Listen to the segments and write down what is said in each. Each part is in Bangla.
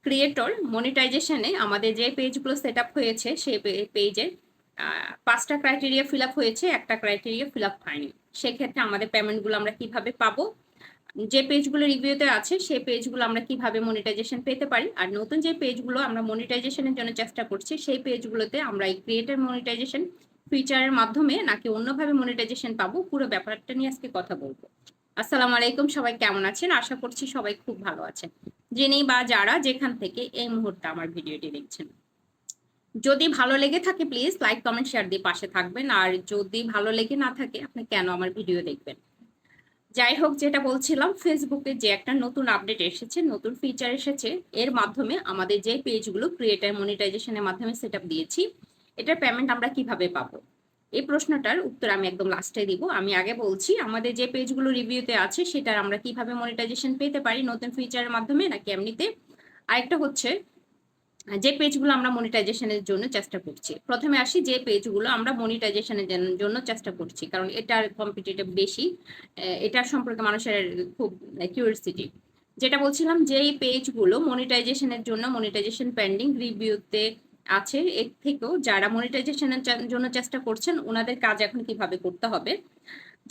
ক্রিয়েটর মনিটাইজেশনে আমাদের যে পেজগুলো সেট আপ হয়েছে সেই পেজে 5টা ক্রাইটেরিয়া ফিল আপ হয়েছে, একটা ক্রাইটেরিয়া ফিল আপ হয়নি। সেক্ষেত্রে আমাদের পেমেন্টগুলো আমরা কিভাবে পাবো, যে পেজগুলো রিভিউতে আছে সেই পেজগুলো আমরা কিভাবে মনিটাইজেশন পেতে পারি, আর নতুন যে পেজগুলো আমরা মনিটাইজেশনের জন্য চেষ্টা করছি সেই পেজগুলোতে আমরা এই ক্রিয়েটর মনিটাইজেশন ফিচারের মাধ্যমে নাকি অন্যভাবে মনিটাইজেশন পাবো, পুরো ব্যাপারটা নিয়ে আজকে কথা বলবো। আসসালামু আলাইকুম, সবাই কেমন আছেন? আশা করছি সবাই খুব ভালো আছেন, যিনি বা যারা যেখান থেকে এই মুহূর্তে আমার ভিডিওটি দেখছেন। যদি ভালো লেগে থাকে প্লিজ লাইক কমেন্ট শেয়ার দিয়ে পাশে থাকবেন, আর যদি ভালো লেগে না থাকে আপনি কেন আমার ভিডিও দেখবেন। যাই হোক, যেটা বলছিলাম, ফেসবুকে যে একটা নতুন আপডেট এসেছে, নতুন ফিচার এসেছে, এর মাধ্যমে আমাদের যে পেজগুলো ক্রিয়েটার মনিটাইজেশনের মাধ্যমে সেট আপ দিয়েছি, এটার পেমেন্ট আমরা কিভাবে পাবো, এই প্রশ্নটার উত্তর আমি একদম লাস্টে দিব। আমি আগে বলছি আমাদের যে পেজগুলো রিভিউতে আছে সেটার আমরা কিভাবে মনিটাইজেশন পেতে পারি, নতুন ফিচারের মাধ্যমে নাকি এমনিতে। আরেকটা হচ্ছে যে পেজগুলো আমরা মনিটাইজেশনের জন্য চেষ্টা করছি। প্রথমে আসি যে পেজগুলো আমরা মনিটাইজেশনের জন্য চেষ্টা করছি, কারণ এটার কম্পিটিটিভ বেশি, এটার সম্পর্কে মানুষের খুব কিউরিওসিটি। যেটা বলছিলাম, যে এই পেজগুলো মনিটাইজেশনের জন্য মনিটাইজেশন পেন্ডিং রিভিউতে আছে, এর থেকেও যারা মনিটাইজেশনের জন্য চেষ্টা করছেন ওনাদের কাজ এখন কিভাবে করতে হবে।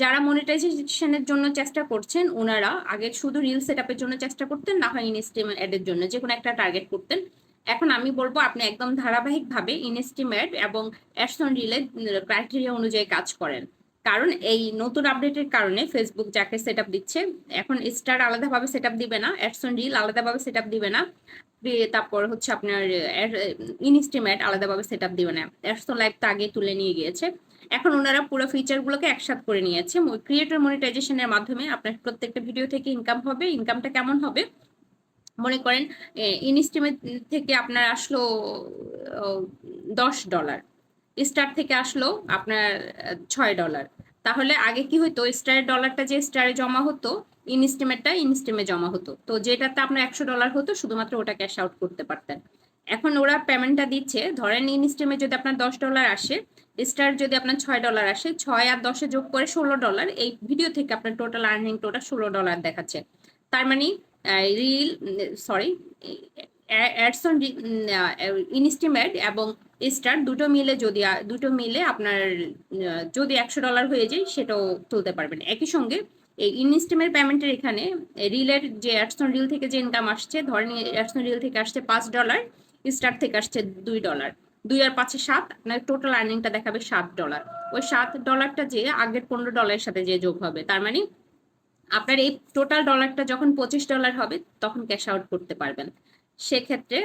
যারা মনিটাইজেশনের জন্য চেষ্টা করছেন ওনারা আগে শুধু রিল সেট আপের জন্য চেষ্টা করতেন, না হয় ইনস্টিম অ্যাডের জন্য যে কোনো একটা টার্গেট করতেন। এখন আমি বলবো আপনি একদম ধারাবাহিকভাবে ইনস্টিম অ্যাড এবং অ্যাডস অন রিলের ক্রাইটেরিয়া অনুযায়ী কাজ করেন। কারণ এই নতুন আপডেটের কারণে ফেসবুক যাকে সেট আপ দিচ্ছে, এখন স্টার আলাদাভাবে সেট আপ দিবে না, অ্যাডস অন রিল আলাদাভাবে সেট আপ দিবে না, তারপর হচ্ছে আপনার ইনস্টিম অ্যাড আলাদাভাবে সেট আপ দিবে না। অ্যাডস অন লাইভ তো আগে তুলে নিয়ে গিয়েছে, এখন ওনারা পুরো ফিচারগুলোকে একসাথে করে নিয়েছে। ক্রিয়েটর মনিটাইজেশনের মাধ্যমে আপনার প্রত্যেকটা ভিডিও থেকে ইনকাম হবে। ইনকামটা কেমন হবে, মনে করেন ইনস্টিমেট থেকে আপনার আসলো $10, স্টার থেকে আসলো আপনার $6। তাহলে আগে কি হতো, স্টারের ডলারটা যে স্টারে জমা হতো, ইনস্টিমেটটা ইনস্টিমে জমা হতো, তো যেটাতে আপনার $100 হতো শুধুমাত্র ওটা ক্যাশ আউট করতে পারতেন। এখন ওরা পেমেন্টটা দিচ্ছে, ধরেন ইনস্টিমে যদি আপনার $10 আসে, স্টার যদি আপনার $6 আসে, 6 আর 10 যোগ করে $16, এই ভিডিও থেকে আপনার টোটাল আর্নিং টোটাল $16 দেখাচ্ছে। তার মানে রিল সরি অ্যাডসন ইনস্টিমেট এবং স্টার দুটো মিলে আপনার যদি $100 হয়ে যায় সেটাও তুলতে পারবেন একই সঙ্গে। এই ইনস্টিমের পেমেন্টের এখানে রিলের যে অ্যাডসন রিল থেকে যে ইনকাম আসছে, ধরেন অ্যাডসন রিল থেকে আসছে $5, স্টার থেকে আসছে $2, 2 আর 5 7, আপনার টোটাল আর্নিংটা দেখাবে $7। ওই $7টা যে আগের $15 সাথে যে যোগ হবে, তার মানে আপনার এই টোটাল ডলারটা যখন $25 হবে তখন ক্যাশ আউট করতে পারবেন। সেক্ষেত্রে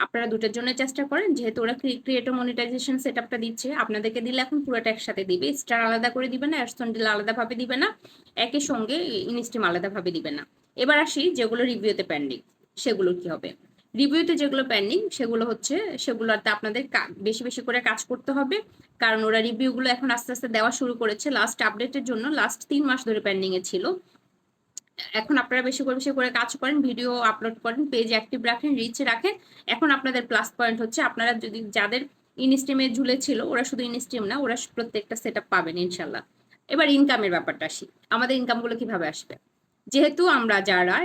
আপনারা দুটোর জন্য চেষ্টা করেন, যেহেতু ওরা ক্রিয়েটর মনিটাইজেশন সেট আপটা দিচ্ছে, আপনাদেরকে দিলে এখন পুরোটা একসাথে দিবে, স্টার আলাদা করে দিবে না, অ্যাডসন ডিল আলাদাভাবে দিবে না, একই সঙ্গে ইনস্টিম আলাদাভাবে দিবে না। এবার আসি যেগুলো রিভিউতে পেন্ডিং, সেগুলো কি হবে। রিভিউতে যেগুলো পেন্ডিং সেগুলো হচ্ছে, সেগুলোতে আপনাদের বেশি বেশি করে কাজ করতে হবে, কারণ ওরা রিভিউগুলো এখন আস্তে আস্তে দেওয়া শুরু করেছে। লাস্ট আপডেটের জন্য লাস্ট 3 মাস ধরে পেন্ডিং এ ছিল। এখন আপনারা বেশি করে বেশি করে কাজ করেন, ভিডিও আপলোড করেন, পেজ অ্যাক্টিভ রাখেন, রিচ রাখেন। এখন আপনাদের প্লাস পয়েন্ট হচ্ছে, আপনারা যদি যাদের ইনস্টিমে ঝুলে ছিল ওরা শুধু ইনস্টিম না, ওরা প্রত্যেকটা সেট আপ পাবেন ইনশাল্লাহ। এবার ইনকামের ব্যাপারটা আসি, আমাদের ইনকামগুলো কিভাবে আসবে। যেহেতু আমরা যারা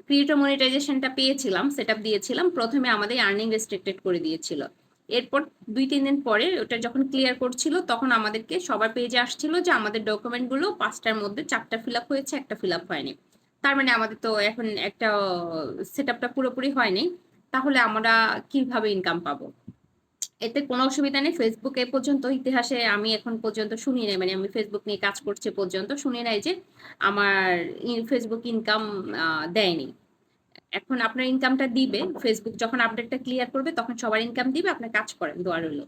ক্রিয়েটর মনিটাইজেশনটা পেয়েছিলাম, সেট আপ দিয়েছিলাম, প্রথমে আমাদের আর্নিং রেস্ট্রিক্টেড করে দিয়েছিল। এরপর 2-3 দিন পরে ওটা যখন ক্লিয়ার করছিল তখন আমাদেরকে সবার পেজে আসছিল যে আমাদের ডকুমেন্টগুলো 5টার মধ্যে 4টা ফিল আপ হয়েছে, একটা ফিল আপ হয়নি। তার মানে আমাদের তো এখন একটা সেট আপটা পুরোপুরি হয়নি। তাহলে আমরা কিভাবে ইনকাম পাবো, এতে কোনো অসুবিধা নেই। ফেসবুক এ পর্যন্ত ইতিহাসে আমি এখন পর্যন্ত শুনি নাই, মানে আমি ফেসবুক নিয়ে কাজ করছি পর্যন্ত শুনি নাই যে আমার ফেসবুক ইনকাম দেয়নি। এখন আপনার ইনকামটা দিবে ফেসবুক, যখন আপডেটটা ক্লিয়ার করবে তখন সবার ইনকাম দিবে। আপনার কাজ করেন, দোয়া রইল।